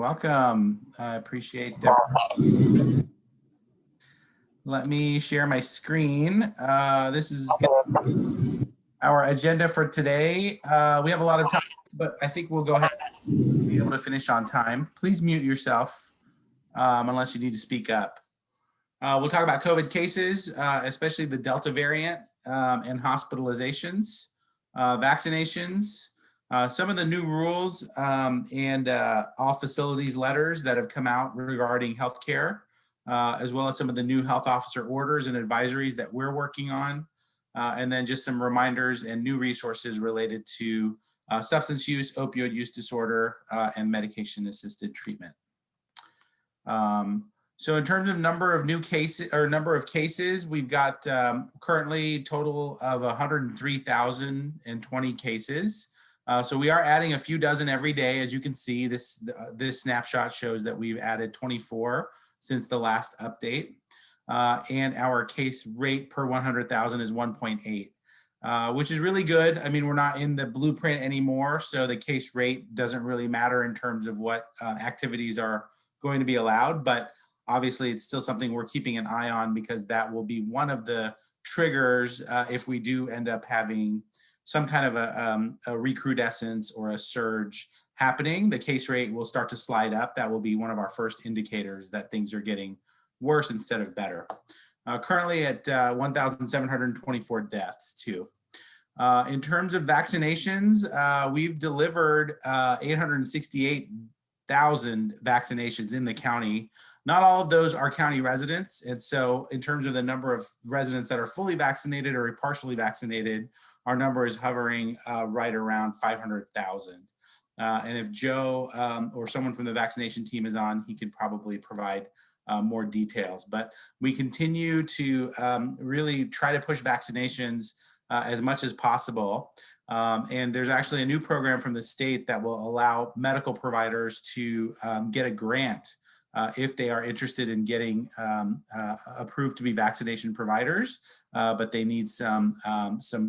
welcome. I appreciate it. Let me share my screen. This is our agenda for today. We have a lot of time, but I think we'll go ahead and be able to finish on time. Please mute yourself unless you need to speak up. We'll talk about COVID cases, especially the Delta variant and hospitalizations, vaccinations, some of the new rules and all facilities letters that have come out regarding healthcare, as well as some of the new health officer orders and advisories that we're working on, and then just some reminders and new resources related to substance use, opioid use disorder, and medication-assisted treatment. So in terms of number of new cases or number of cases, we've got currently a total of 103,020 cases. So we are adding a few dozen every day. As you can see, this snapshot shows that we've added 24 since the last update. And our case rate per 100,000 is 1.8, which is really good. I mean, we're not in the blueprint anymore, so the case rate doesn't really matter in terms of what activities are going to be allowed, but obviously it's still something we're keeping an eye on because that will be one of the triggers if we do end up having some kind of a recrudescence or a surge happening. The case rate will start to slide up. That will be one of our first indicators that things are getting worse instead of better. Currently at 1,724 deaths too. In terms of vaccinations, we've delivered 868,000 vaccinations in the county. Not all of those are county residents. And so in terms of the number of residents that are fully vaccinated or partially vaccinated, our number is hovering right around 500,000. And if Joe or someone from the vaccination team is on, he could probably provide more details. But we continue to really try to push vaccinations as much as possible. And there's actually a new program from the state that will allow medical providers to get a grant if they are interested in getting approved to be vaccination providers, but they need some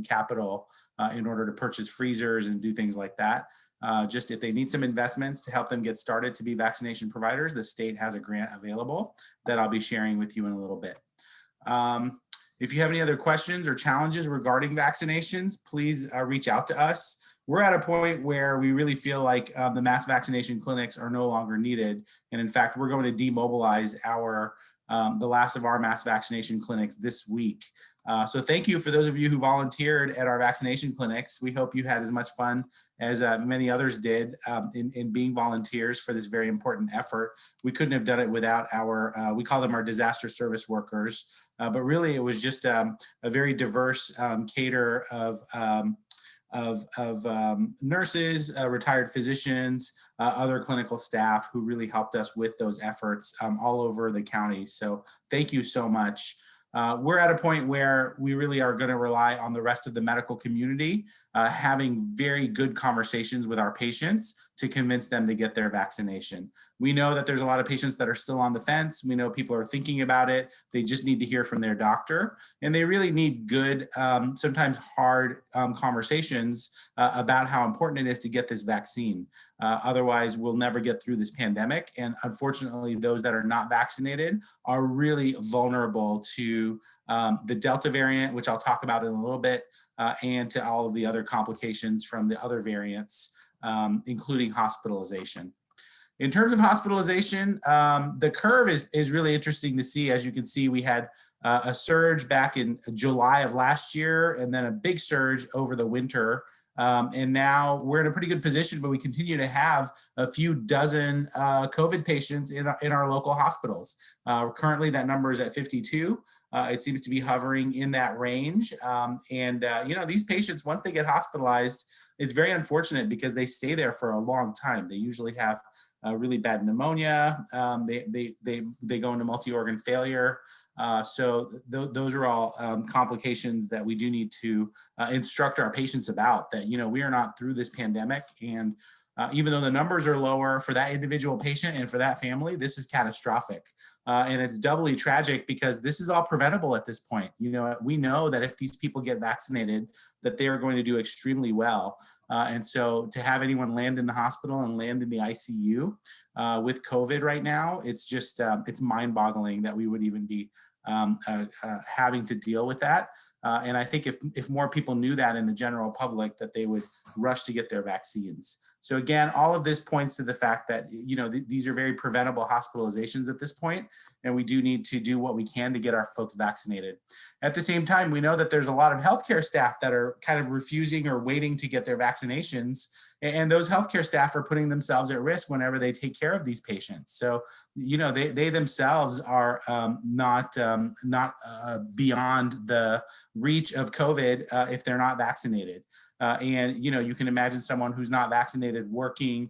capital in order to purchase freezers and do things like that. Just if they need some investments to help them get started to be vaccination providers, the state has a grant available that I'll be sharing with you in a little bit. If you have any other questions or challenges regarding vaccinations, please reach out to us. We're at a point where we really feel like the mass vaccination clinics are no longer needed. And in fact, we're going to demobilize the last of our mass vaccination clinics this week. So thank you for those of you who volunteered at our vaccination clinics. We hope you had as much fun as many others did in being volunteers for this very important effort. We couldn't have done it without we call them our disaster service workers, but really it was just a very diverse cater of nurses, retired physicians, other clinical staff who really helped us with those efforts all over the county. So thank you so much. We're at a point where we really are going to rely on the rest of the medical community, having very good conversations with our patients to convince them to get their vaccination. We know that there's a lot of patients that are still on the fence. We know people are thinking about it. They just need to hear from their doctor, and they really need good, sometimes hard conversations about how important it is to get this vaccine. Otherwise, we'll never get through this pandemic. And unfortunately, those that are not vaccinated are really vulnerable to the Delta variant, which I'll talk about in a little bit, and to all of the other complications from the other variants, including hospitalization. In terms of hospitalization, the curve is really interesting to see. As you can see, we had a surge back in July of last year, and then a big surge over the winter. And now we're in a pretty good position, but we continue to have a few dozen COVID patients in our local hospitals. Currently, that number is at 52. It seems to be hovering in that range. These patients, once they get hospitalized, it's very unfortunate because they stay there for a long time. They usually have really bad pneumonia. They go into multi-organ failure. So those are all complications that we do need to instruct our patients about, that, we are not through this pandemic, and Even though the numbers are lower for that individual patient and for that family, this is catastrophic. And it's doubly tragic because this is all preventable at this point. We know that if these people get vaccinated, that they are going to do extremely well. And so to have anyone land in the hospital and land in the ICU with COVID right now, it's just, it's mind-boggling that we would even be having to deal with that. And I think if more people knew that in the general public, that they would rush to get their vaccines. So again, all of this points to the fact that, these are very preventable hospitalizations at this point, and we do need to do what we can to get our folks vaccinated. At the same time, we know that there's a lot of healthcare staff that are kind of refusing or waiting to get their vaccinations, and those healthcare staff are putting themselves at risk whenever they take care of these patients. So, they themselves are not beyond the reach of COVID if they're not vaccinated. And you can imagine someone who's not vaccinated working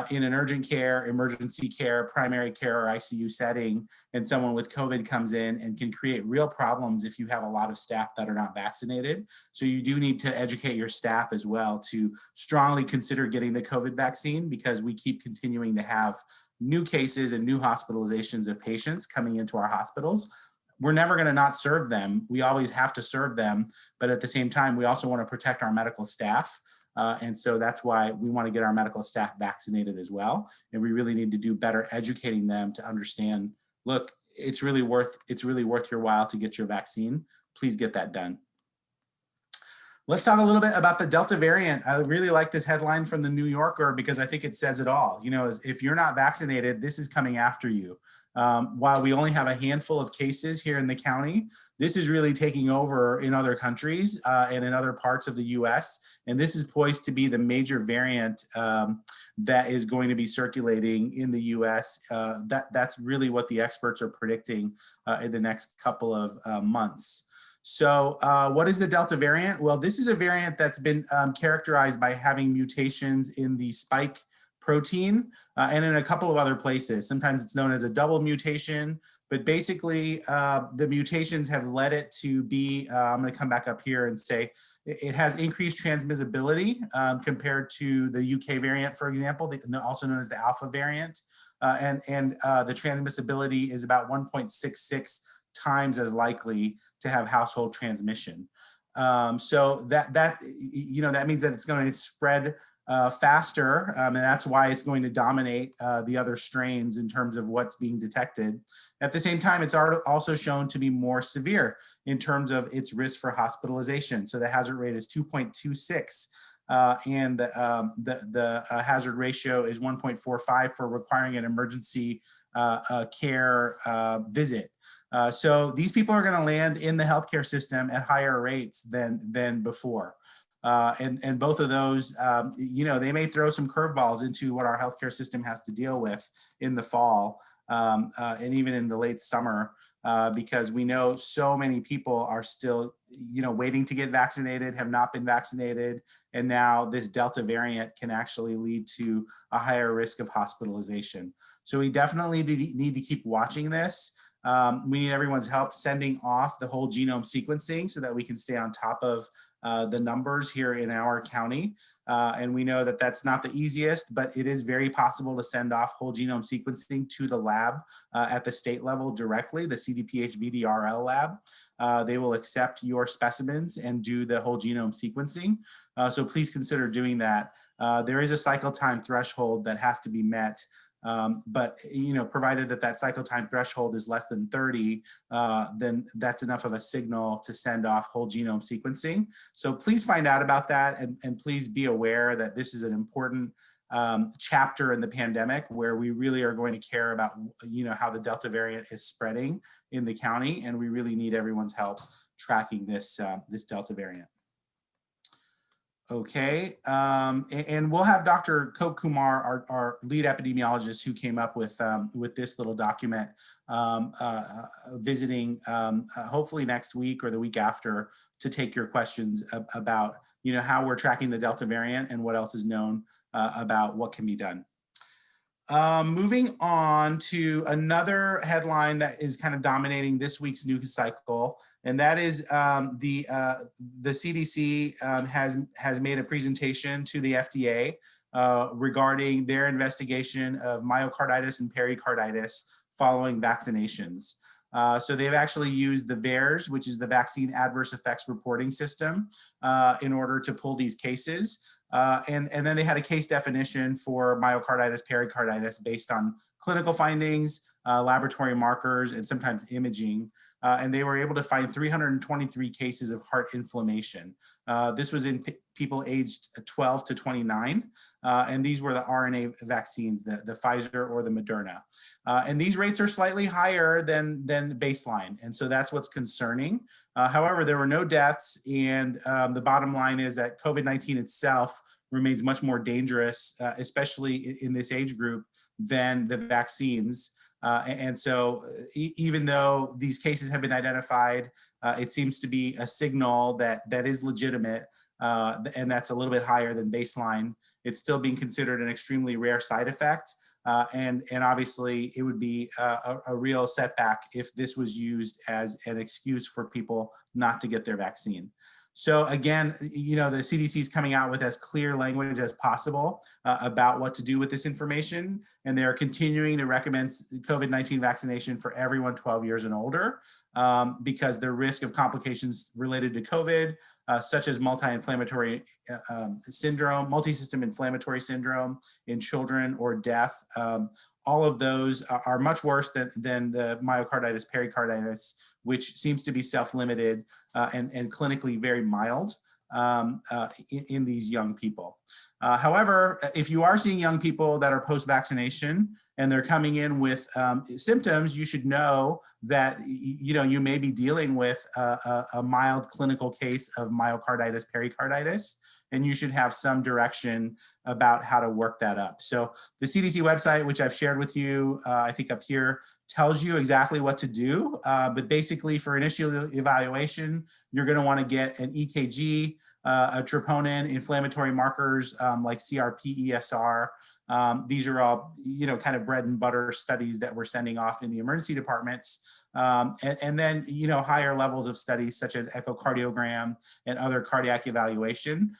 in an urgent care, emergency care, primary care, or ICU setting, and someone with COVID comes in and can create real problems if you have a lot of staff that are not vaccinated. So you do need to educate your staff as well to strongly consider getting the COVID vaccine, because we keep continuing to have new cases and new hospitalizations of patients coming into our hospitals. We're never going to not serve them. We always have to serve them. But at the same time, we also want to protect our medical staff. And so that's why we want to get our medical staff vaccinated as well. And we really need to do better educating them to understand, look, it's really worth your while to get your vaccine. Please get that done. Let's talk a little bit about the Delta variant. I really like this headline from the New Yorker because I think it says it all. If you're not vaccinated, this is coming after you. While we only have a handful of cases here in the county, this is really taking over in other countries and in other parts of the US. And this is poised to be the major variant that is going to be circulating in the US. That's really what the experts are predicting in the next couple of months. So what is the Delta variant? Well, this is a variant that's been characterized by having mutations in the spike protein and in a couple of other places. Sometimes it's known as a double mutation, but basically the mutations have led it to be, I'm going to come back up here and say, it has increased transmissibility compared to the UK variant, for example, also known as the Alpha variant. And the transmissibility is about 1.66 times as likely to have household transmission. So that means that it's going to spread faster, and that's why it's going to dominate the other strains in terms of what's being detected. At the same time, it's also shown to be more severe in terms of its risk for hospitalization. So the hazard rate is 2.26, and the hazard ratio is 1.45 for requiring an emergency care visit. So these people are going to land in the healthcare system at higher rates than before. And both of those, they may throw some curveballs into what our healthcare system has to deal with in the fall and even in the late summer, because we know so many people are still, waiting to get vaccinated, have not been vaccinated. And now this Delta variant can actually lead to a higher risk of hospitalization. So we definitely need to keep watching this. We need everyone's help sending off the whole genome sequencing so that we can stay on top of the numbers here in our county. And we know that that's not the easiest, but it is very possible to send off whole genome sequencing to the lab at the state level directly, the CDPH VDRL lab. They will accept your specimens and do the whole genome sequencing. So please consider doing that. There is a cycle time threshold that has to be met. But provided that cycle time threshold is less than 30, then that's enough of a signal to send off whole genome sequencing. So please find out about that, and please be aware that this is an important chapter in the pandemic where we really are going to care about how the Delta variant is spreading in the county, and we really need everyone's help tracking this Delta variant. Okay, and we'll have Dr. Coke Kumar, our lead epidemiologist who came up with this little document, visiting hopefully next week or the week after to take your questions about how we're tracking the Delta variant and what else is known about what can be done. Moving on to another headline that is kind of dominating this week's news cycle, and that is the CDC has made a presentation to the FDA regarding their investigation of myocarditis and pericarditis following vaccinations. So they've actually used the VAERS, which is the Vaccine Adverse Effects Reporting System, in order to pull these cases. And then they had a case definition for myocarditis, pericarditis based on clinical findings, laboratory markers, and sometimes imaging. And they were able to find 323 cases of heart inflammation. This was in people aged 12 to 29. And these were the RNA vaccines, the Pfizer or the Moderna. And these rates are slightly higher than baseline. And so that's what's concerning. However, there were no deaths. And the bottom line is that COVID-19 itself remains much more dangerous, especially in this age group, than the vaccines. And so even though these cases have been identified, it seems to be a signal that is legitimate, and that's a little bit higher than baseline. It's still being considered an extremely rare side effect. And obviously it would be a real setback if this was used as an excuse for people not to get their vaccine. So again, the CDC is coming out with as clear language as possible about what to do with this information. And they're continuing to recommend COVID-19 vaccination for everyone 12 years and older, because the risk of complications related to COVID, such as multi-inflammatory syndrome, multi-system inflammatory syndrome in children, or death, all of those are much worse than the myocarditis, pericarditis, which seems to be self-limited and clinically very mild in these young people. However, if you are seeing young people that are post-vaccination and they're coming in with symptoms, you should know that you may be dealing with a mild clinical case of myocarditis, pericarditis, and you should have some direction about how to work that up. So the CDC website, which I've shared with you, I think up here, tells you exactly what to do. But basically for initial evaluation, you're gonna wanna get an EKG, a troponin, inflammatory markers like CRP, ESR. These are all, kind of bread and butter studies that we're sending off in the emergency departments. And then, higher levels of studies such as echocardiogram and other cardiac evaluation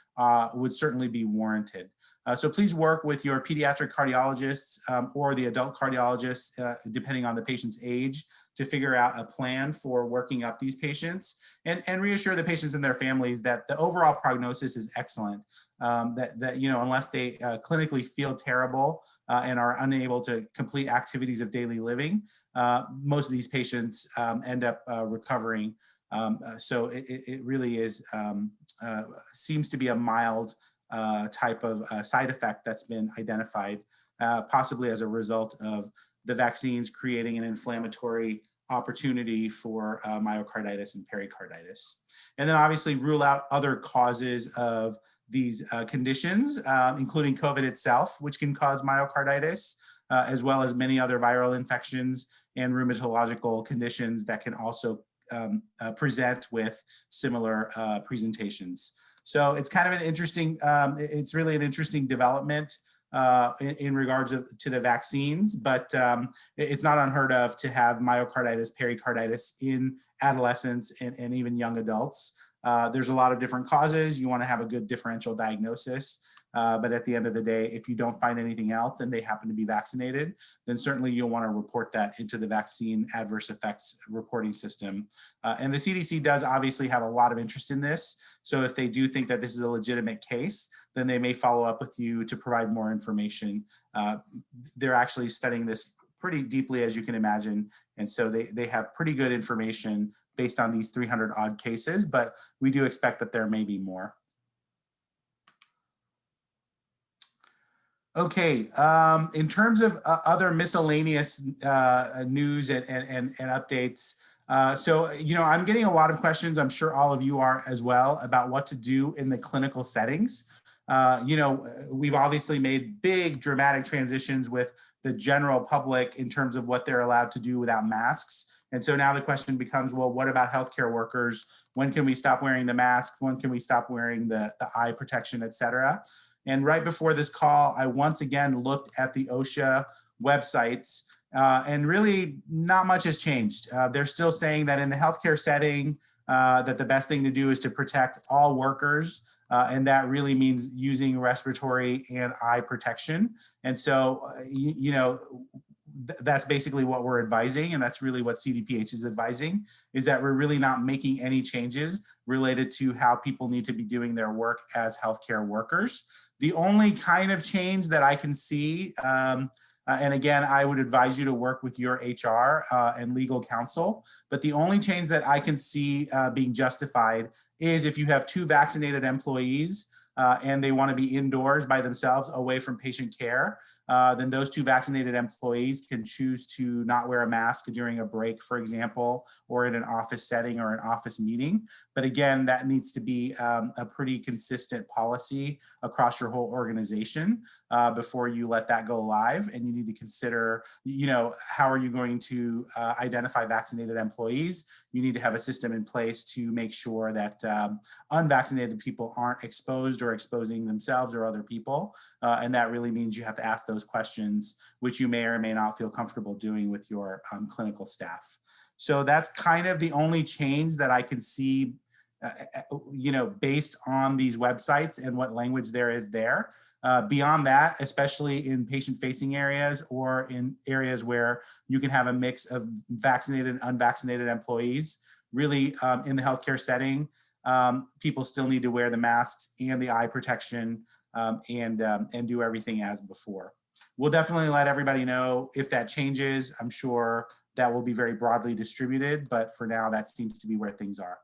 would certainly be warranted. So please work with your pediatric cardiologists or the adult cardiologists, depending on the patient's age, to figure out a plan for working up these patients, and reassure the patients and their families that the overall prognosis is excellent. That unless they clinically feel terrible and are unable to complete activities of daily living, most of these patients end up recovering. So it really is seems to be a mild type of side effect that's been identified, possibly as a result of the vaccines creating an inflammatory opportunity for myocarditis and pericarditis. And then obviously rule out other causes of these conditions, including COVID itself, which can cause myocarditis, as well as many other viral infections and rheumatological conditions that can also present with similar presentations. So it's kind of an interesting, it's really an interesting development in regards to the vaccines, but it's not unheard of to have myocarditis, pericarditis in adolescents and even young adults. There's a lot of different causes. You want to have a good differential diagnosis. But at the end of the day, if you don't find anything else and they happen to be vaccinated, then certainly you'll want to report that into the vaccine adverse effects reporting system. And the CDC does obviously have a lot of interest in this. So if they do think that this is a legitimate case, then they may follow up with you to provide more information. They're actually studying this pretty deeply, as you can imagine. And so they have pretty good information based on these 300 odd cases, but we do expect that there may be more. Okay, in terms of other miscellaneous news and updates, so, I'm getting a lot of questions, I'm sure all of you are as well, about what to do in the clinical settings. We've obviously made big dramatic transitions with the general public in terms of what they're allowed to do without masks. And so now the question becomes, well, what about healthcare workers? When can we stop wearing the mask? When can we stop wearing the eye protection, et cetera? And right before this call, I once again looked at the OSHA websites, and really not much has changed. They're still saying that in the healthcare setting, that the best thing to do is to protect all workers And that really means using respiratory and eye protection. And so, that's basically what we're advising. And that's really what CDPH is advising, is that we're really not making any changes related to how people need to be doing their work as healthcare workers. The only kind of change that I can see, and again, I would advise you to work with your HR and legal counsel, but the only change that I can see being justified is if you have 2 vaccinated employees and they want to be indoors by themselves away from patient care, then those 2 vaccinated employees can choose to not wear a mask during a break, for example, or in an office setting or an office meeting. But again, that needs to be a pretty consistent policy across your whole organization before you let that go live. And you need to consider, how are you going to identify vaccinated employees? You need to have a system in place to make sure that unvaccinated people aren't exposed or exposing themselves or other people. And that really means you have to ask those questions, which you may or may not feel comfortable doing with your clinical staff. So that's kind of the only change that I can see, based on these websites and what language there is there. Beyond that, especially in patient-facing areas or in areas where you can have a mix of vaccinated and unvaccinated employees, really in the healthcare setting, people still need to wear the masks and the eye protection and do everything as before. We'll definitely let everybody know if that changes. I'm sure that will be very broadly distributed, but for now, that seems to be where things are.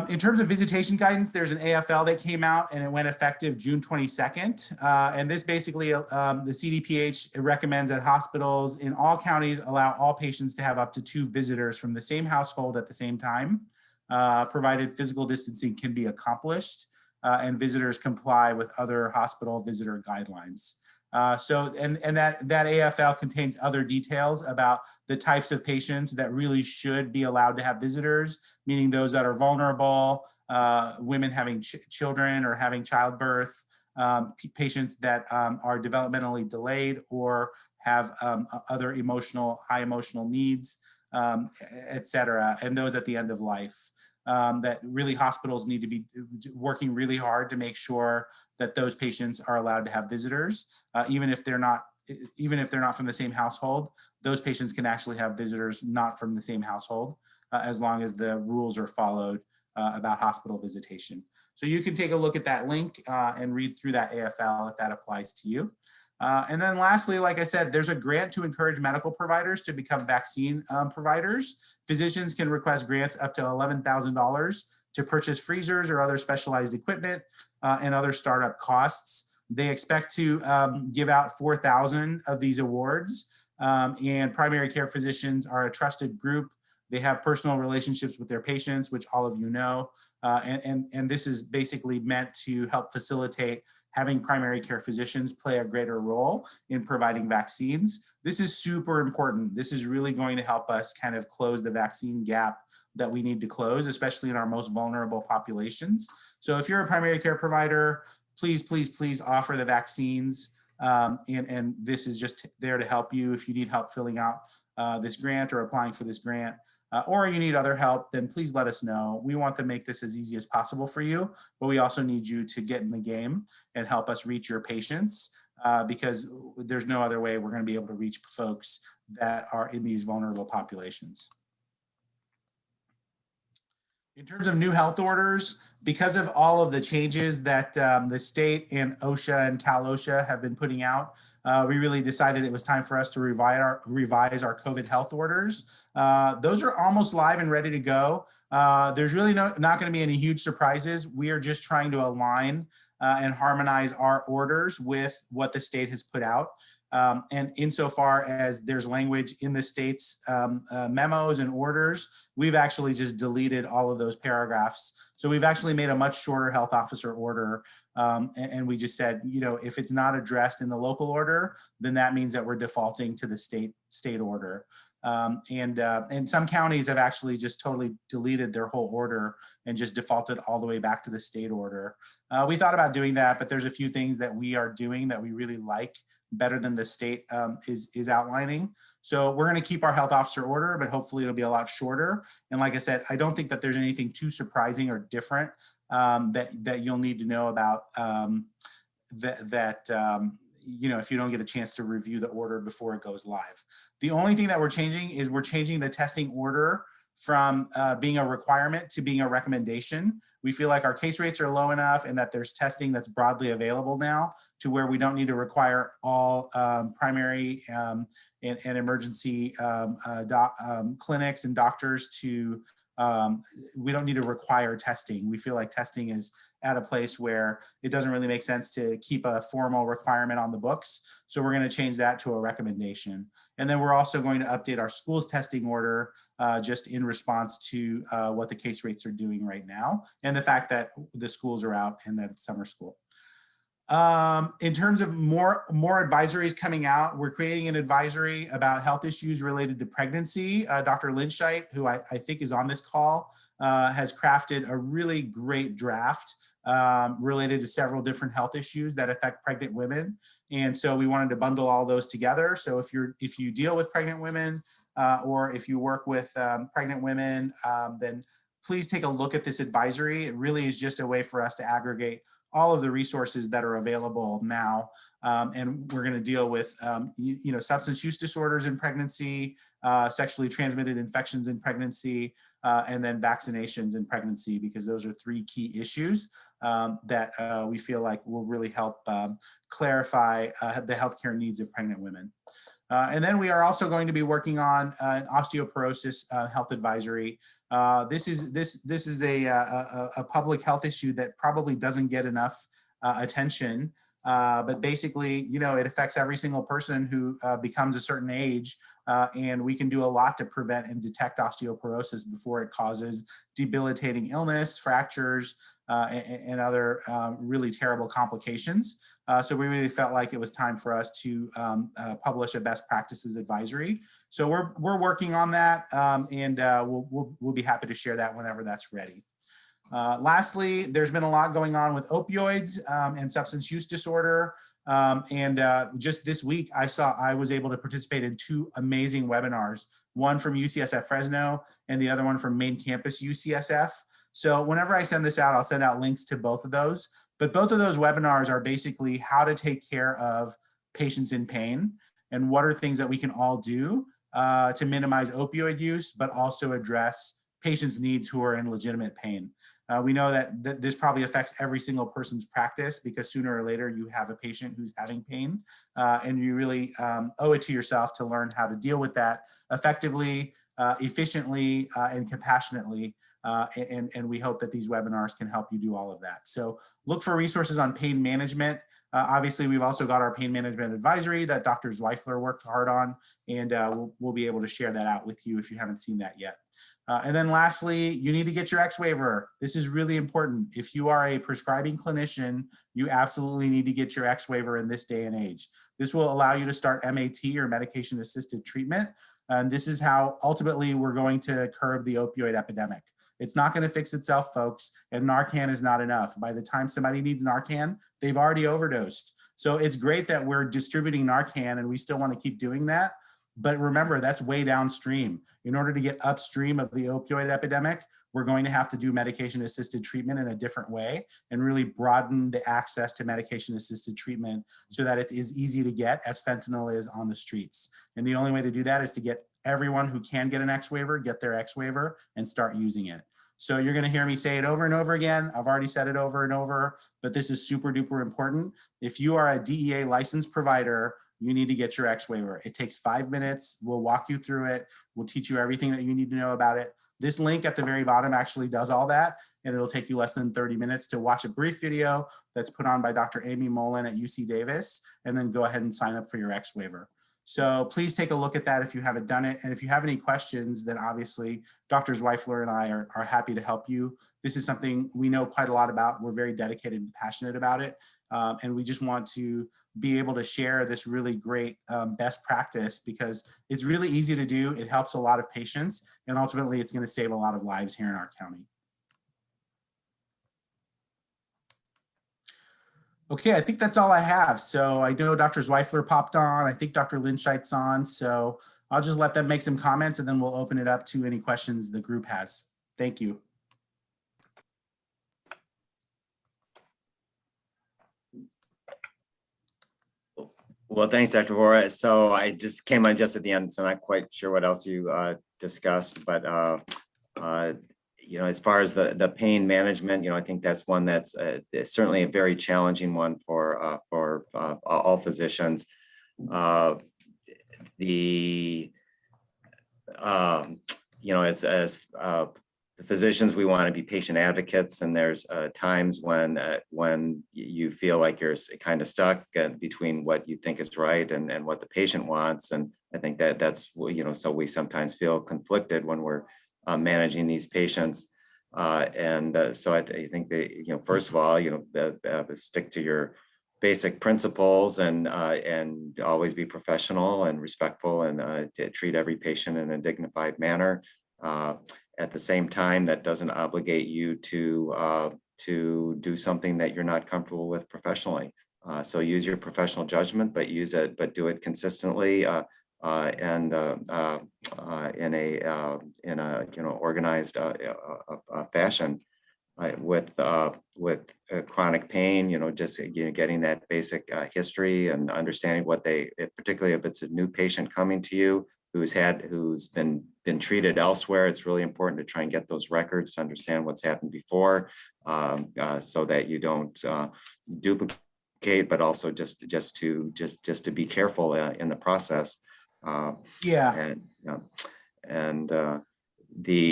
In terms of visitation guidance, there's an AFL that came out and it went effective June 22nd. And this basically, the CDPH recommends that hospitals in all counties allow all patients to have up to 2 visitors from the same household at the same time, provided physical distancing can be accomplished and visitors comply with other hospital visitor guidelines. And that AFL contains other details about the types of patients that really should be allowed to have visitors, meaning those that are vulnerable, women having children or having childbirth, patients that are developmentally delayed or have other high emotional needs, et cetera, and those at the end of life. That really hospitals need to be working really hard to make sure that those patients are allowed to have visitors, even if they're not from the same household. Those patients can actually have visitors not from the same household, as long as the rules are followed about hospital visitation. So you can take a look at that link and read through that AFL if that applies to you. And then lastly, like I said, there's a grant to encourage medical providers to become vaccine providers. Physicians can request grants up to $11,000 to purchase freezers or other specialized equipment and other startup costs. They expect to give out 4,000 of these awards. And primary care physicians are a trusted group. They have personal relationships with their patients, which all of you know. And this is basically meant to help facilitate having primary care physicians play a greater role in providing vaccines. This is super important. This is really going to help us kind of close the vaccine gap that we need to close, especially in our most vulnerable populations. So if you're a primary care provider, please, please, please offer the vaccines. And this is just there to help you. If you need help filling out this grant or applying for this grant, or you need other help, then please let us know. We want to make this as easy as possible for you, but we also need you to get in the game and help us reach your patients because there's no other way we're going to be able to reach folks that are in these vulnerable populations. In terms of new health orders, because of all of the changes that the state and OSHA and Cal OSHA have been putting out, we really decided it was time for us to revise our COVID health orders. Those are almost live and ready to go. There's really not going to be any huge surprises. We are just trying to align and harmonize our orders with what the state has put out. And insofar as there's language in the state's memos and orders, we've actually just deleted all of those paragraphs. So we've actually made a much shorter health officer order. And we just said, if it's not addressed in the local order, then that means that we're defaulting to the state order. And some counties have actually just totally deleted their whole order and just defaulted all the way back to the state order. We thought about doing that, but there's a few things that we are doing that we really like better than the state is outlining. So we're going to keep our health officer order, but hopefully it'll be a lot shorter. And like I said, I don't think that there's anything too surprising or different that you'll need to know about if you don't get a chance to review the order before it goes live. The only thing that we're changing is we're changing the testing order from being a requirement to being a recommendation. We feel like our case rates are low enough and that there's testing that's broadly available now to where we don't need to require all primary and emergency clinics and doctors to, we don't need to require testing. We feel like testing is at a place where it doesn't really make sense to keep a formal requirement on the books. So we're going to change that to a recommendation. And then we're also going to update our schools testing order just in response to what the case rates are doing right now and the fact that the schools are out and that it's summer school. In terms of more advisories coming out, we're creating an advisory about health issues related to pregnancy. Dr. Lindscheit, who I think is on this call, has crafted a really great draft related to several different health issues that affect pregnant women. And so we wanted to bundle all those together. So if you deal with pregnant women or if you work with pregnant women, then please take a look at this advisory. It really is just a way for us to aggregate all of the resources that are available now. And we're going to deal with substance use disorders in pregnancy, sexually transmitted infections in pregnancy, and then vaccinations in pregnancy, because those are three key issues that we feel like will really help clarify the healthcare needs of pregnant women. And then we are also going to be working on an osteoporosis health advisory. This is a public health issue that probably doesn't get enough attention, but basically, it affects every single person who becomes a certain age, and we can do a lot to prevent and detect osteoporosis before it causes debilitating illness, fractures, and other really terrible complications. So we really felt like it was time for us to publish a best practices advisory. So we're working on that, and we'll be happy to share that whenever that's ready. Lastly, there's been a lot going on with opioids and substance use disorder. Just this week, I was able to participate in two amazing webinars, one from UCSF Fresno and the other one from main campus UCSF. So whenever I send this out, I'll send out links to both of those. But both of those webinars are basically how to take care of patients in pain and what are things that we can all do to minimize opioid use, but also address patients' needs who are in legitimate pain. We know that this probably affects every single person's practice, because sooner or later you have a patient who's having pain, and you really owe it to yourself to learn how to deal with that effectively, efficiently, and compassionately. And we hope that these webinars can help you do all of that. So look for resources on pain management. Obviously, we've also got our pain management advisory that Dr. Zweifler worked hard on, and we'll be able to share that out with you if you haven't seen that yet. And then lastly, you need to get your X waiver. This is really important. If you are a prescribing clinician, you absolutely need to get your X waiver in this day and age. This will allow you to start MAT, or medication assisted treatment. And this is how ultimately we're going to curb the opioid epidemic. It's not going to fix itself, folks, and Narcan is not enough. By the time somebody needs Narcan, they've already overdosed. So it's great that we're distributing Narcan, and we still want to keep doing that. But remember, that's way downstream. In order to get upstream of the opioid epidemic, we're going to have to do medication-assisted treatment in a different way and really broaden the access to medication-assisted treatment so that it's as easy to get as fentanyl is on the streets. And the only way to do that is to get everyone who can get an X waiver, get their X waiver and start using it. So you're going to hear me say it over and over again. I've already said it over and over, but this is super duper important. If you are a DEA licensed provider, you need to get your X waiver. It takes 5 minutes. We'll walk you through it. We'll teach you everything that you need to know about it. This link at the very bottom actually does all that, and it'll take you less than 30 minutes to watch a brief video that's put on by Dr. Amy Mullen at UC Davis, and then go ahead and sign up for your X waiver. So please take a look at that if you haven't done it. And if you have any questions, then obviously Dr. Zweifler and I are happy to help you. This is something we know quite a lot about. We're very dedicated and passionate about it. And we just want to be able to share this really great best practice, because it's really easy to do. It helps a lot of patients, and ultimately it's going to save a lot of lives here in our county. Okay, I think that's all I have. So I know Dr. Zweifler popped on. I think Dr. Lindscheid's on. So I'll just let them make some comments, and then we'll open it up to any questions the group has. Thank you. Well, thanks, Dr. Vohra. So I just came on just at the end, so I'm not quite sure what else you discussed, but as far as the pain management, I think that's one that's certainly a very challenging one for all physicians. The as the physicians, we want to be patient advocates, and there's times when you feel like you're kind of stuck between what you think is right and what the patient wants. And I think that's so we sometimes feel conflicted when we're managing these patients. So I think that first of all, stick to your basic principles and always be professional and respectful and treat every patient in a dignified manner. At the same time, that doesn't obligate you to do something that you're not comfortable with professionally. So use your professional judgment, but do it consistently and in a organized fashion. With chronic pain, just getting that basic history and understanding particularly if it's a new patient coming to you who's been treated elsewhere, it's really important to try and get those records to understand what's happened before, so that you don't duplicate, but also just to be careful in the process. Yeah. And Well,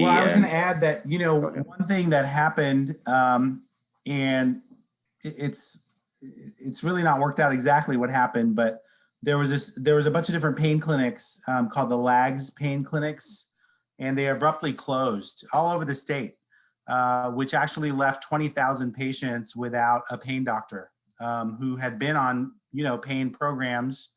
I was going to add that, one thing that happened, and it's really not worked out exactly what happened, but there was a bunch of different pain clinics called the LAGS pain clinics, and they abruptly closed all over the state, which actually left 20,000 patients without a pain doctor who had been on, pain programs,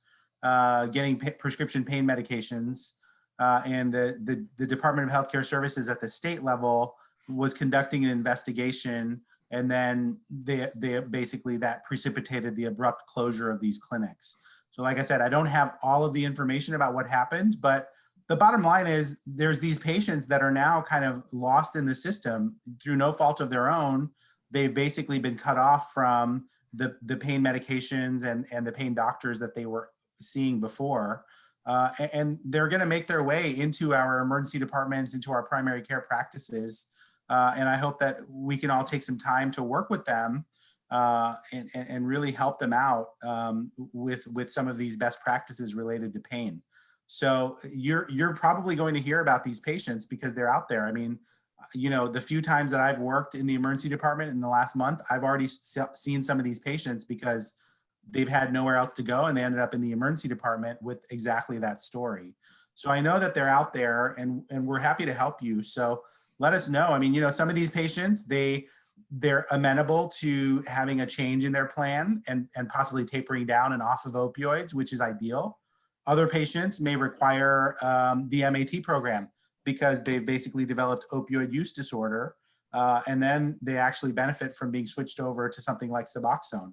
getting prescription pain medications. And the Department of Healthcare Services at the state level was conducting an investigation, and then they basically that precipitated the abrupt closure of these clinics. So like I said, I don't have all of the information about what happened, but the bottom line is there's these patients that are now kind of lost in the system through no fault of their own. They've basically been cut off from the pain medications and the pain doctors that they were seeing before. And they're going to make their way into our emergency departments, into our primary care practices. And I hope that we can all take some time to work with them and really help them out with some of these best practices related to pain. So you're probably going to hear about these patients because they're out there. I mean, the few times that I've worked in the emergency department in the last month, I've already seen some of these patients because they've had nowhere else to go and they ended up in the emergency department with exactly that story. So I know that they're out there and we're happy to help you. So let us know. I mean, some of these patients, they're amenable to having a change in their plan and possibly tapering down and off of opioids, which is ideal. Other patients may require the MAT program because they've basically developed opioid use disorder. And then they actually benefit from being switched over to something like Suboxone.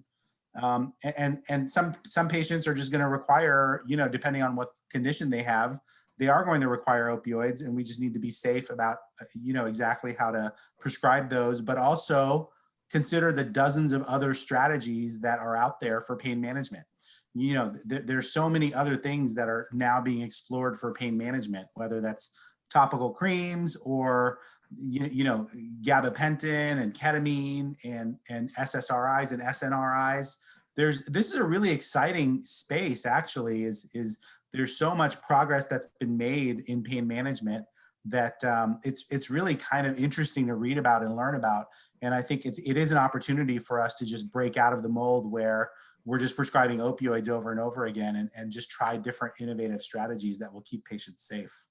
And some patients are just going to require, depending on what condition they have, they are going to require opioids, and we just need to be safe about, exactly how to prescribe those, but also consider the dozens of other strategies that are out there for pain management. There's so many other things that are now being explored for pain management, whether that's topical creams or gabapentin and ketamine and SSRIs and SNRIs. This is a really exciting space. Actually, is there's so much progress that's been made in pain management that it's really kind of interesting to read about and learn about. And I think it is an opportunity for us to just break out of the mold where we're just prescribing opioids over and over again and just try different innovative strategies that will keep patients safe.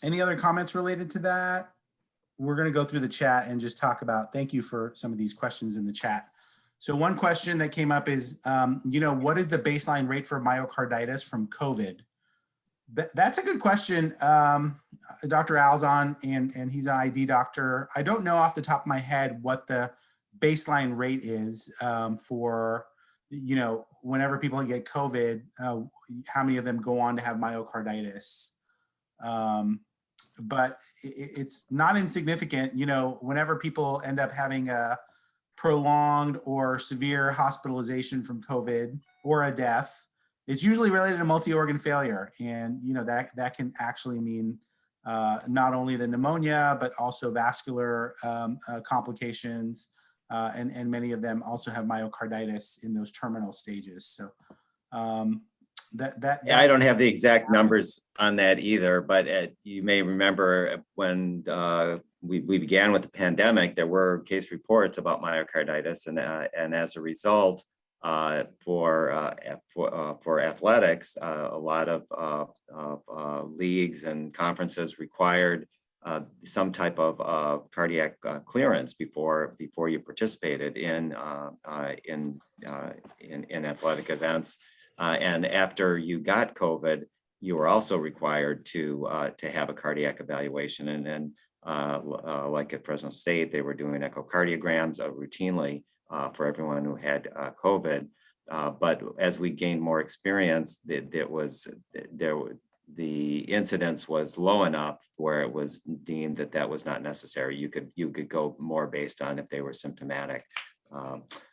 Any other comments related to that? We're going to go through the chat and just talk about, thank you for some of these questions in the chat. So one question that came up is, what is the baseline rate for myocarditis from COVID? That's a good question. Dr. Alzon, and he's an ID doctor. I don't know off the top of my head what the baseline rate is for, whenever people get COVID, how many of them go on to have myocarditis. but it's not insignificant. You know, whenever people end up having a prolonged or severe hospitalization from COVID or a death, it's usually related to multi-organ failure. And, you know, that can actually mean not only the pneumonia, but also vascular complications. And many of them also have myocarditis in those terminal stages. So Yeah, I don't have the exact numbers on that either, but you may remember when we began with the pandemic, there were case reports about myocarditis, and as a result, for athletics, a lot of leagues and conferences required some type of cardiac clearance before you participated in athletic events. And after you got COVID, you were also required to have a cardiac evaluation. And then, like at Fresno State, they were doing echocardiograms routinely for everyone who had COVID. But as we gained more experience, the incidence was low enough where it was deemed that was not necessary. You could go more based on if they were symptomatic.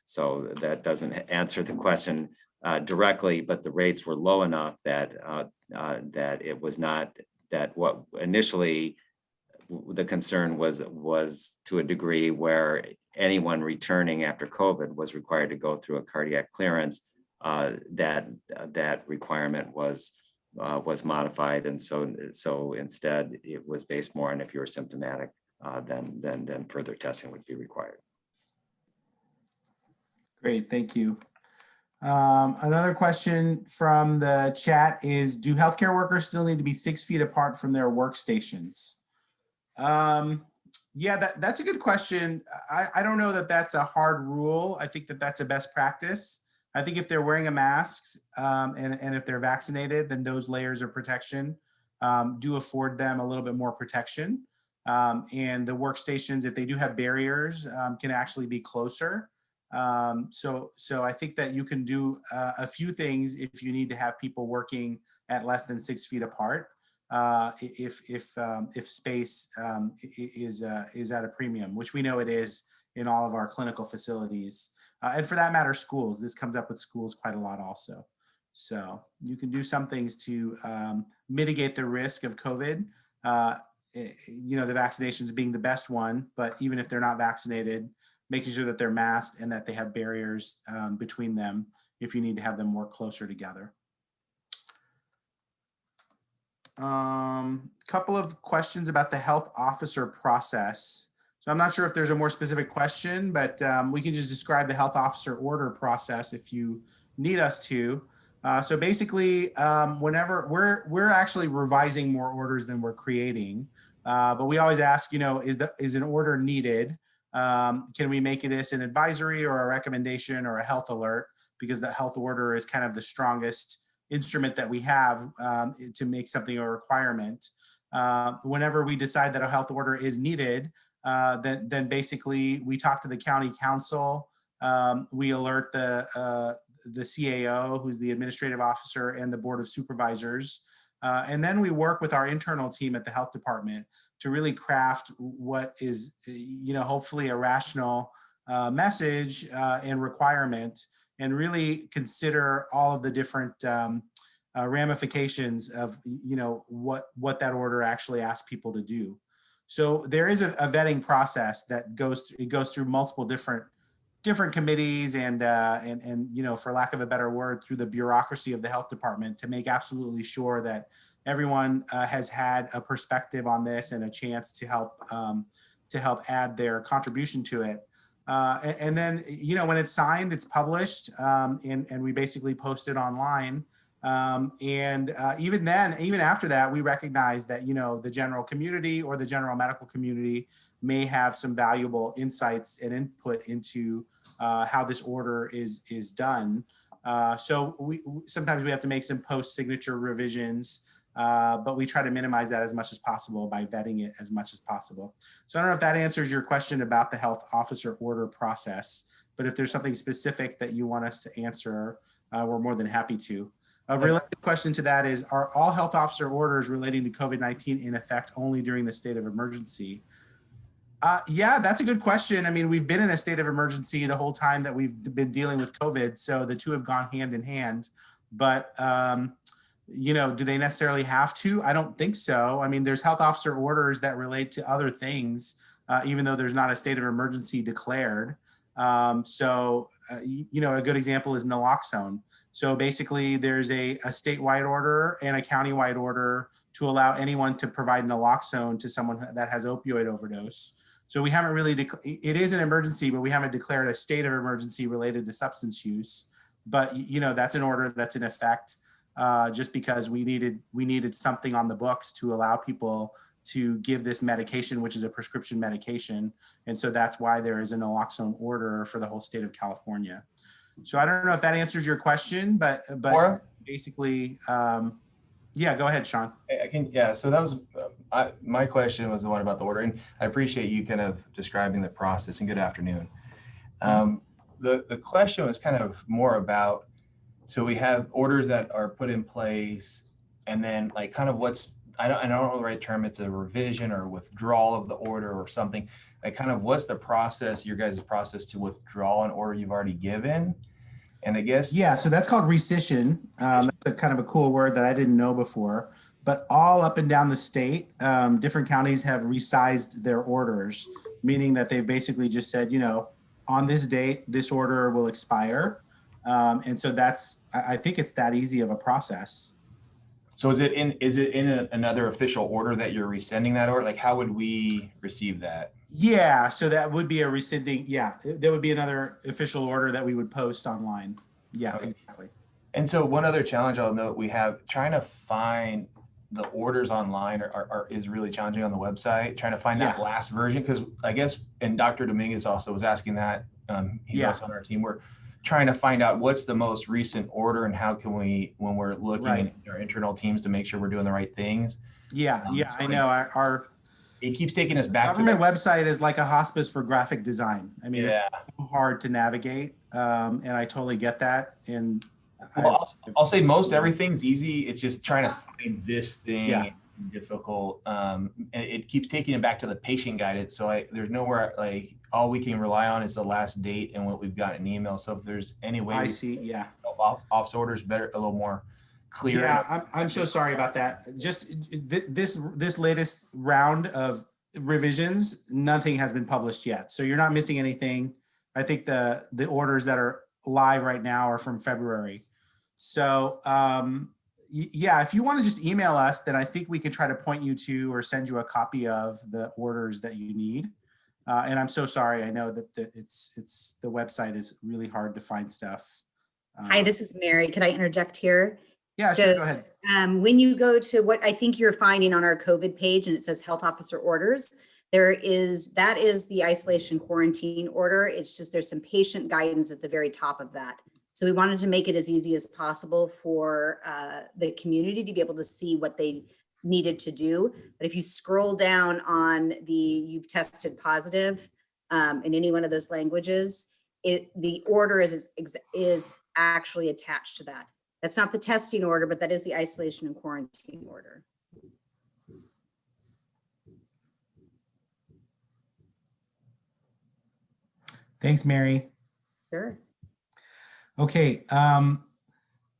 So that doesn't answer the question directly, but the rates were low enough that it was not that what initially the concern was to a degree where anyone returning after COVID was required to go through a cardiac clearance. That requirement was modified, and so instead it was based more on if you were symptomatic, then further testing would be required. Great, thank you. Another question from the chat is, do healthcare workers still need to be 6 feet apart from their workstations? Yeah, that's a good question. I don't know that that's a hard rule. I think that that's a best practice. I think if they're wearing a mask and if they're vaccinated, then those layers of protection do afford them a little bit more protection. And the workstations, if they do have barriers, can actually be closer. So I think that you can do a few things if you need to have people working at less than 6 feet apart. If space is at a premium, which we know it is in all of our clinical facilities, and for that matter, schools. This comes up with schools quite a lot also. So you can do some things to mitigate the risk of COVID. You know, the vaccinations being the best one, but even if they're not vaccinated, making sure that they're masked and that they have barriers between them if you need to have them work closer together. Couple of questions about the health officer process. So I'm not sure if there's a more specific question, but we can just describe the health officer order process if you need us to. So basically, whenever we're actually revising more orders than we're creating, but we always ask, you know, is an order needed? Can we make this an advisory or a recommendation or a health alert? Because the health order is kind of the strongest instrument that we have to make something a requirement. Whenever we decide that a health order is needed, then basically we talk to the county council. We alert the CAO, who's the administrative officer, and the board of supervisors. And then we work with our internal team at the health department to really craft what is, you know, hopefully a rational message and requirement, and really consider all of the different ramifications of, you know, what that order actually asks people to do. So there is a vetting process that goes through multiple different committees and you know, for lack of a better word, through the bureaucracy of the health department to make absolutely sure that everyone has had a perspective on this and a chance to help add their contribution to it. And then, you know, when it's signed, it's published, and we basically post it online. Even then, even after that, we recognize that, you know, the general community or the general medical community may have some valuable insights and input into how this order is done. So sometimes we have to make some post-signature revisions, but we try to minimize that as much as possible by vetting it as much as possible. So I don't know if that answers your question about the health officer order process, but if there's something specific that you want us to answer, we're more than happy to. A related question to that is, are all health officer orders relating to COVID-19 in effect only during the state of emergency? Yeah, that's a good question. I mean, we've been in a state of emergency the whole time that we've been dealing with COVID, so the two have gone hand in hand. But do they necessarily have to? I don't think so. I mean, there's health officer orders that relate to other things, even though there's not a state of emergency declared. A good example is naloxone. So basically, there's a statewide order and a countywide order to allow anyone to provide naloxone to someone that has opioid overdose. So we haven't really, it is an emergency, but we haven't declared a state of emergency related to substance use. But that's an order that's in effect, just because we needed something on the books to allow people to give this medication, which is a prescription medication. And so that's why there is a naloxone order for the whole state of California. So I don't know if that answers your question, but basically, yeah, go ahead, Sean. So that was my question was the one about the order, and I appreciate you kind of describing the process, and good afternoon. The question was kind of more about, so we have orders that are put in place, and then like kind of I don't know the right term, it's a revision or withdrawal of the order or something. Like kind of what's the process, your guys' process to withdraw an order you've already given? And I guess so that's called rescission. That's a kind of a cool word that I didn't know before. But all up and down the state, different counties have resized their orders, meaning that they've basically just said, on this date, this order will expire. And so I think it's that easy of a process. So is it in another official order that you're rescinding that order? Like, how would we receive that? Yeah, so that would be a rescinding. Yeah, there would be another official order that we would post online. Yeah, okay. Exactly. And so one other challenge I'll note, we have trying to find the orders online is really challenging on the website, trying to find that last version. Because I guess, and Dr. Dominguez also was asking that, he's also on our team, we're trying to find out what's the most recent order and how can we, when we're looking at our internal teams to make sure we're doing the right things. I know it keeps taking us back. Government website is like a hospice for graphic design. I mean, it's so hard to navigate, and I totally get that. And I'll say most everything's easy. It's just trying to find this thing difficult. And it keeps taking it back to the patient guidance. So there's nowhere, like, all we can rely on is the last date and what we've got in email. So if there's any way office orders better, a little more clear. Yeah, I'm so sorry about that. Just this latest round of revisions, nothing has been published yet. So you're not missing anything. I think the orders that are live right now are from February. So if you want to just email us, then I think we could try to point you to or send you a copy of the orders that you need. And I'm so sorry. I know that the website is really hard to find stuff. Hi, this is Mary. Could I interject here? Yeah, sure, go ahead. When you go to what I think you're finding on our COVID page and it says health officer orders, that is the isolation quarantine order. It's just there's some patient guidance at the very top of that. So we wanted to make it as easy as possible for the community to be able to see what they needed to do. But if you scroll down on you've tested positive in any one of those languages, the order is actually attached to that. That's not the testing order, but that is the isolation and quarantine order. Thanks, Mary. Sure. Okay.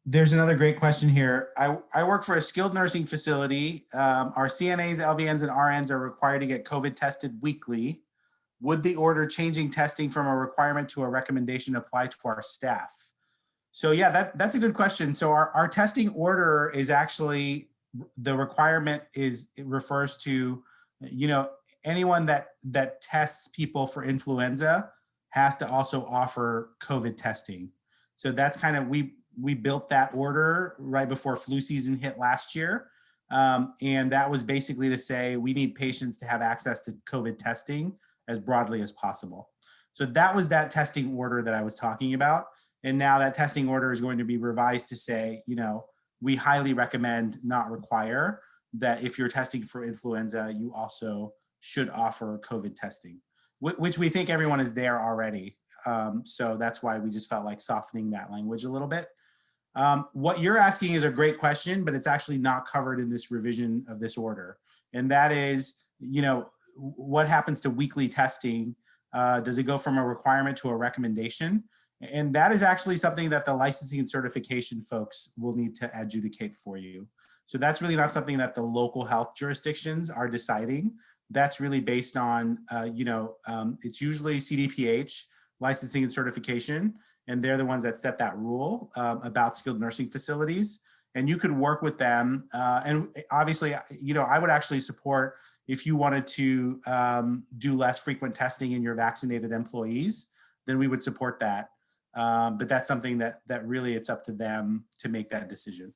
There's another great question here. I work for a skilled nursing facility. Our CNAs, LVNs, and RNs are required to get COVID tested weekly. Would the order changing testing from a requirement to a recommendation apply to our staff? So yeah, that's a good question. So our testing order is actually, the requirement it refers to, anyone that tests people for influenza has to also offer COVID testing. So that's kind of, we built that order right before flu season hit last year. And that was basically to say, we need patients to have access to COVID testing as broadly as possible. So that was that testing order that I was talking about. And now that testing order is going to be revised to say, we highly recommend, not require, that if you're testing for influenza, you also should offer COVID testing, which we think everyone is there already. So that's why we just felt like softening that language a little bit. What you're asking is a great question, but it's actually not covered in this revision of this order. And that is, what happens to weekly testing? Does it go from a requirement to a recommendation? And that is actually something that the licensing and certification folks will need to adjudicate for you. So that's really not something that the local health jurisdictions are deciding. That's really based on, it's usually CDPH, licensing and certification, and they're the ones that set that rule about skilled nursing facilities. And you could work with them. And obviously, I would actually support if you wanted to do less frequent testing in your vaccinated employees, then we would support that. But that's something that really it's up to them to make that decision.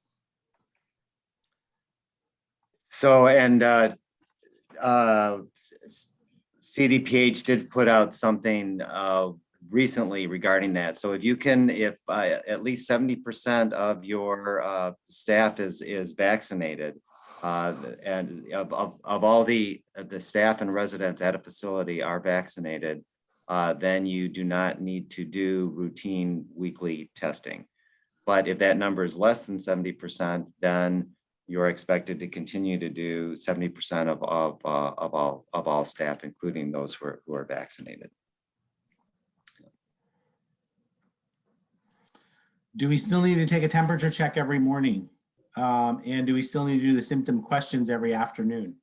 So, and CDPH did put out something recently regarding that. So if at least 70% of your staff is vaccinated, and of all the staff and residents at a facility are vaccinated, then you do not need to do routine weekly testing. But if that number is less than 70%, then you're expected to continue to do 70% of all staff, including those who are vaccinated. Do we still need to take a temperature check every morning? And do we still need to do the symptom questions every afternoon?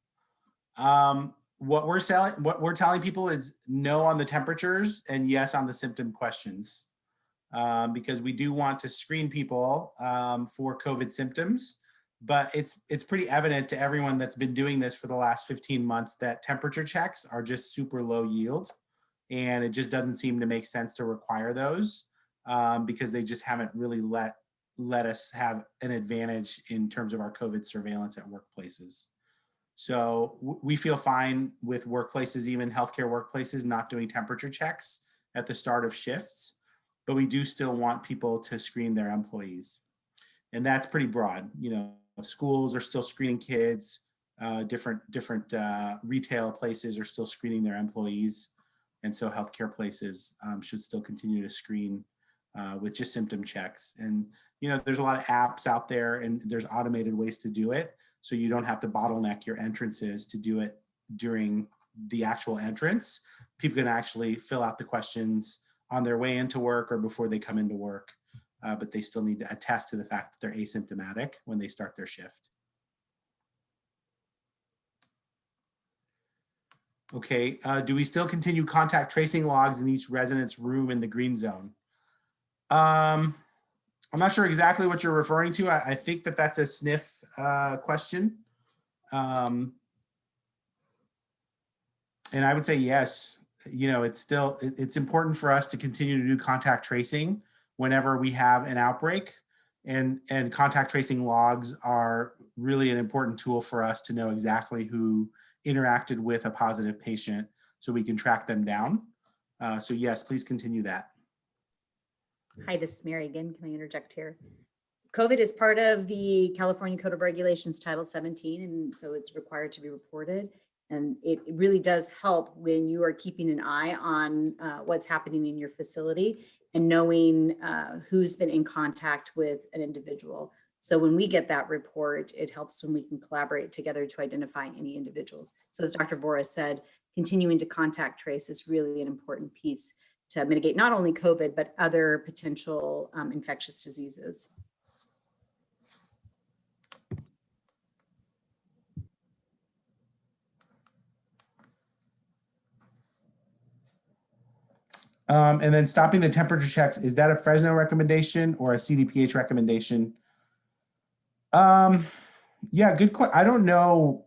What we're telling people is no on the temperatures and yes on the symptom questions, because we do want to screen people for COVID symptoms. But it's pretty evident to everyone that's been doing this for the last 15 months that temperature checks are just super low yield, and it just doesn't seem to make sense to require those because they just haven't really let us have an advantage in terms of our COVID surveillance at workplaces. So we feel fine with workplaces, even healthcare workplaces, not doing temperature checks at the start of shifts, but we do still want people to screen their employees. And that's pretty broad. Schools are still screening kids, different retail places are still screening their employees. And so healthcare places should still continue to screen with just symptom checks. And, there's a lot of apps out there and there's automated ways to do it. So you don't have to bottleneck your entrances to do it during the actual entrance. People can actually fill out the questions on their way into work or before they come into work. But they still need to attest to the fact that they're asymptomatic when they start their shift. Okay, do we still continue contact tracing logs in each resident's room in the green zone? I'm not sure exactly what you're referring to. I think that's a sniff question. And I would say yes. It's important for us to continue to do contact tracing whenever we have an outbreak, and contact tracing logs are really an important tool for us to know exactly who interacted with a positive patient so we can track them down. So yes, please continue that. Hi, this is Mary again. Can I interject here? COVID is part of the California Code of Regulations, Title 17, and so it's required to be reported. And it really does help when you are keeping an eye on what's happening in your facility and knowing who's been in contact with an individual. So when we get that report, it helps when we can collaborate together to identify any individuals. So as Dr. Vohra said, continuing to contact trace is really an important piece to mitigate not only COVID, but other potential infectious diseases. And then stopping the temperature checks, is that a Fresno recommendation or a CDPH recommendation? Yeah, good question. I don't know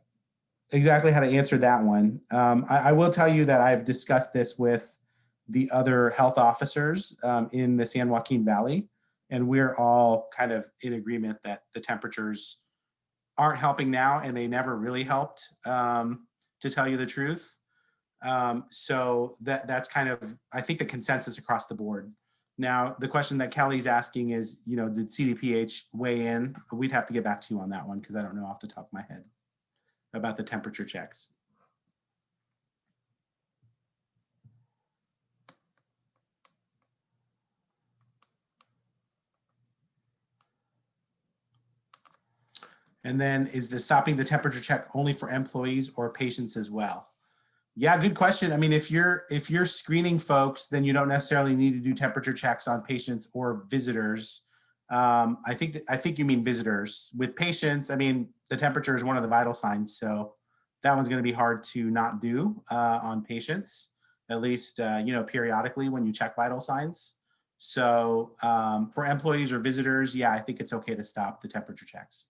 exactly how to answer that one. I will tell you that I've discussed this with the other health officers in the San Joaquin Valley, and we're all kind of in agreement that the temperatures aren't helping now, and they never really helped, to tell you the truth. So that's kind of, I think, the consensus across the board. Now, the question that Kelly's asking is, did CDPH weigh in? We'd have to get back to you on that one because I don't know off the top of my head about the temperature checks. And then is the stopping the temperature check only for employees or patients as well? Yeah, good question. I mean, if you're screening folks, then you don't necessarily need to do temperature checks on patients or visitors. I think you mean visitors. With patients, I mean, the temperature is one of the vital signs, so that one's going to be hard to not do on patients, at least periodically when you check vital signs. So for employees or visitors, yeah, I think it's okay to stop the temperature checks.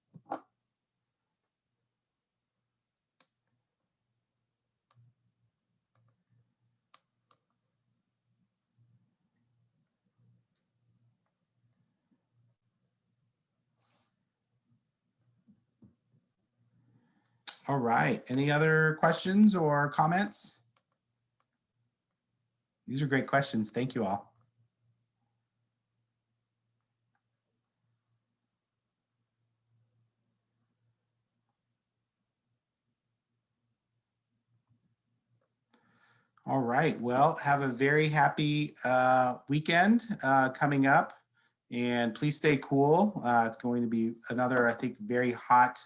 All right. Any other questions or comments? These are great questions. Thank you all. All right. Well, have a very happy weekend coming up, and please stay cool. It's going to be another, I think, very hot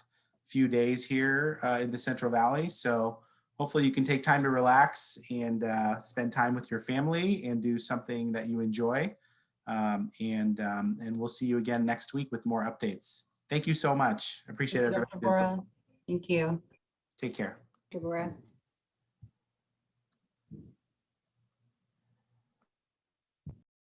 few days here in the Central Valley. So hopefully you can take time to relax and spend time with your family and do something that you enjoy. And we'll see you again next week with more updates. Thank you so much. I appreciate it. Dr. Vohra. Thank you. Take care. Dr. Vohra.